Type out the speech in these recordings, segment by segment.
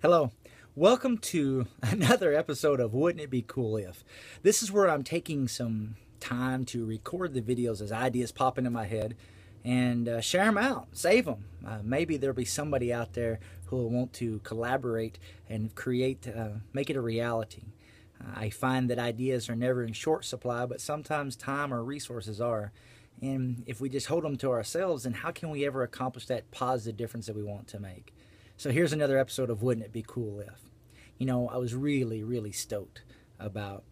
Hello. Welcome to another episode of Wouldn't It Be Cool If? This is where I'm taking some time to record the videos as ideas pop into my head and share them out, save them. Maybe there'll be somebody out there who will want to collaborate and create, make it a reality. I find that ideas are never in short supply, but sometimes time or resources are. And if we just hold them to ourselves, then how can we ever accomplish that positive difference that we want to make? So here's another episode of Wouldn't It Be Cool If? You know, I was really stoked about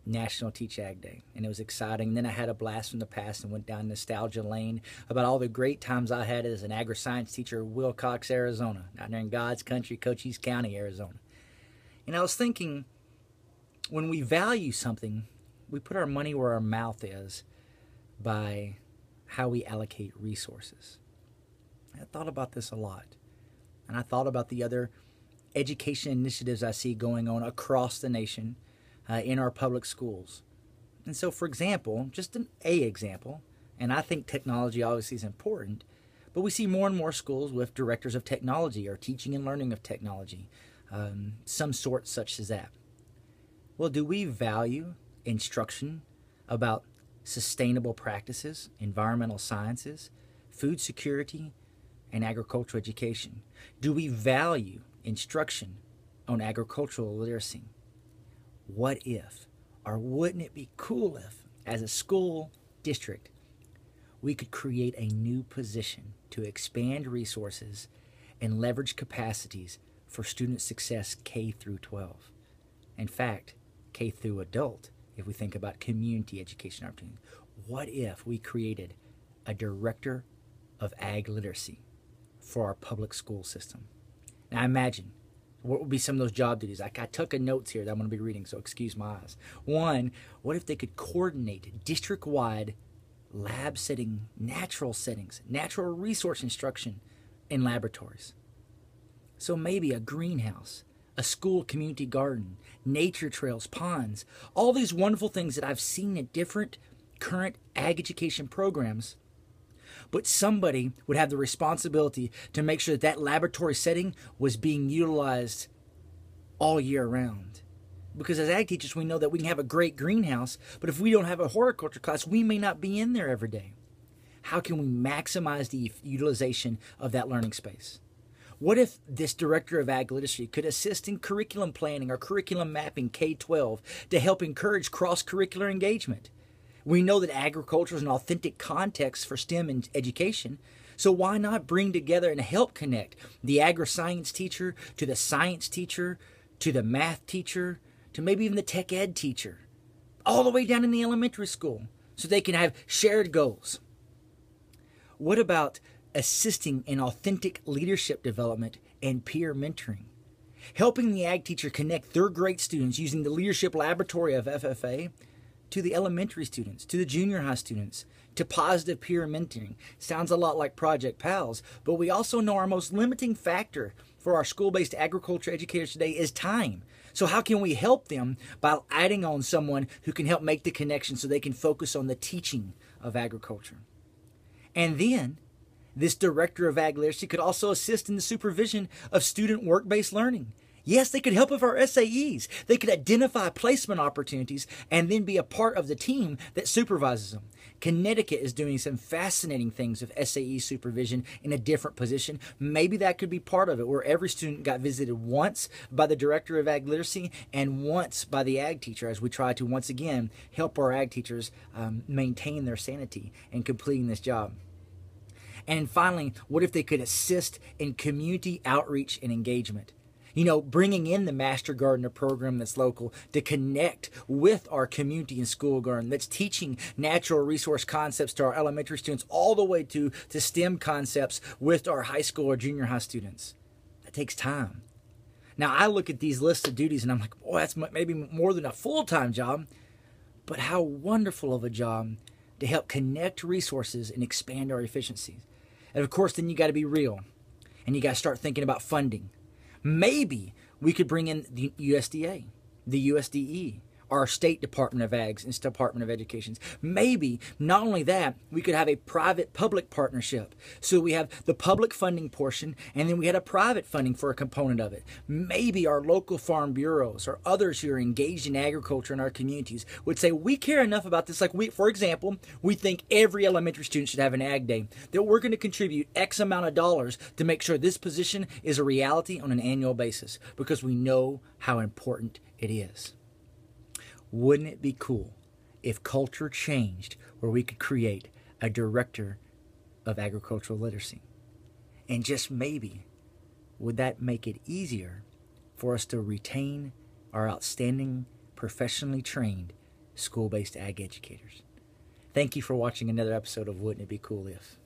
National Teach Ag Day, and it was exciting. And then I had a blast from the past and went down nostalgia lane about all the great times I had as an agri-science teacher in Wilcox, Arizona, out there in God's country, Cochise County, Arizona. And I was thinking, when we value something, we put our money where our mouth is by how we allocate resources. I thought about this a lot. And I thought about the other education initiatives I see going on across the nation in our public schools. And so, for example, just an example, and I think technology obviously is important, but we see more and more schools with directors of technology or teaching and learning of technology, some sort such as that. Well, do we value instruction about sustainable practices, environmental sciences, food security, and agricultural education? Do we value instruction on agricultural literacy? What if, or wouldn't it be cool if, as a school district, we could create a new position to expand resources and leverage capacities for student success K through 12? In fact, K through adult, if we think about community education opportunities. What if we created a director of ag literacy for our public school system? Now imagine, what would be some of those job duties? I took a notes here that I'm going to be reading, so excuse my eyes. One, what if they could coordinate district-wide lab setting, natural settings, natural resource instruction in laboratories? So maybe a greenhouse, a school community garden, nature trails, ponds, all these wonderful things that I've seen at different current ag education programs. But somebody would have the responsibility to make sure that that laboratory setting was being utilized all year round. Because as ag teachers, we know that we can have a great greenhouse, but if we don't have a horticulture class, we may not be in there every day. How can we maximize the utilization of that learning space? What if this director of ag literacy could assist in curriculum planning or curriculum mapping K-12 to help encourage cross-curricular engagement? We know that agriculture is an authentic context for STEM and education, so why not bring together and help connect the agri-science teacher to the science teacher, to the math teacher, to maybe even the tech ed teacher, all the way down in the elementary school, so they can have shared goals? What about assisting in authentic leadership development and peer mentoring? Helping the ag teacher connect their great students using the leadership laboratory of FFA to the elementary students, to the junior high students, to positive peer mentoring. Sounds a lot like Project PALS, but we also know our most limiting factor for our school-based agriculture educators today is time. So how can we help them by adding on someone who can help make the connection so they can focus on the teaching of agriculture? And then this director of ag literacy could also assist in the supervision of student work-based learning. Yes, they could help with our SAEs. They could identify placement opportunities and then be a part of the team that supervises them. Connecticut is doing some fascinating things with SAE supervision in a different position. Maybe that could be part of it, where every student got visited once by the director of ag literacy and once by the ag teacher, as we try to once again help our ag teachers maintain their sanity in completing this job. And finally, what if they could assist in community outreach and engagement? You know, bringing in the Master Gardener program that's local to connect with our community and school garden that's teaching natural resource concepts to our elementary students all the way to STEM concepts with our high school or junior high students. That takes time. Now, I look at these lists of duties and I'm like, boy, that's maybe more than a full-time job, but how wonderful of a job to help connect resources and expand our efficiencies. And of course, then you got to be real and you got to start thinking about funding. Maybe we could bring in the USDA, the USDE, our state Department of Ags and Department of Educations. Maybe, not only that, we could have a private-public partnership. So we have the public funding portion, and then we had a private funding for a component of it. Maybe our local farm bureaus or others who are engaged in agriculture in our communities would say, we care enough about this. Like for example, we think every elementary student should have an ag day, that we're going to contribute X amount of dollars to make sure this position is a reality on an annual basis because we know how important it is. Wouldn't it be cool if culture changed where we could create a director of agricultural literacy? And just maybe, would that make it easier for us to retain our outstanding, professionally trained, school-based ag educators? Thank you for watching another episode of Wouldn't It Be Cool If?